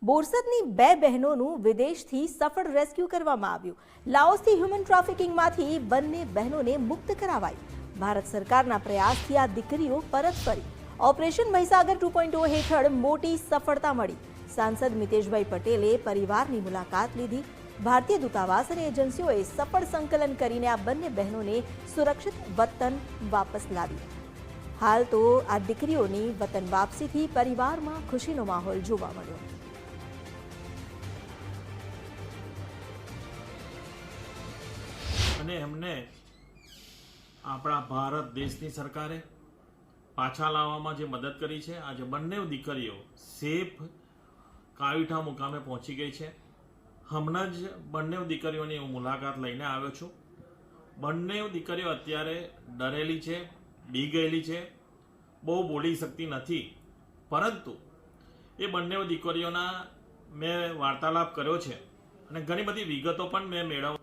બોરસદની બે બહેનોનું વિદેશથી સફળ રેસ્ક્યુ કરવામાં આવ્યું। લાઓસથી હ્યુમન ટ્રાફિકિંગમાંથી બંને બહેનોને મુક્ત કરાવાઈ। ભારત સરકારના પ્રયાસથી આ દીકરીઓ પરત ફરી। ઓપરેશન મહીસાગર 2.0 હેઠળ મોટી સફળતા મળી। સાંસદ મિતેશભાઈ પટેલે પરિવારની મુલાકાત લીધી। ભારતીય દૂતાવાસ અને એજન્સીઓએ સફળ સંકલન કરીને આ બંને બહેનોને સુરક્ષિત વતન વાપસ લાવી। હાલ તો આ દીકરીઓની વતન વાપસીથી પરિવારમાં ખુશીનો માહોલ જોવા મળ્યો। અને એમને આપણા ભારત દેશની સરકારે પાછા લાવવામાં જે મદદ કરી છે, આજે બંને દીકરીઓ સેફ કાવીઠા મુકામે પહોંચી ગઈ છે। હમણાં જ બંને દીકરીઓની હું મુલાકાત લઈને આવ્યો છું। બંને દીકરીઓ અત્યારે ડરેલી છે, બી ગયેલી છે, બહુ બોલી શકતી નથી, પરંતુ એ બંને દીકરીઓના મેં વાર્તાલાપ કર્યો છે અને ઘણી બધી વિગતો પણ મેં મેળવી।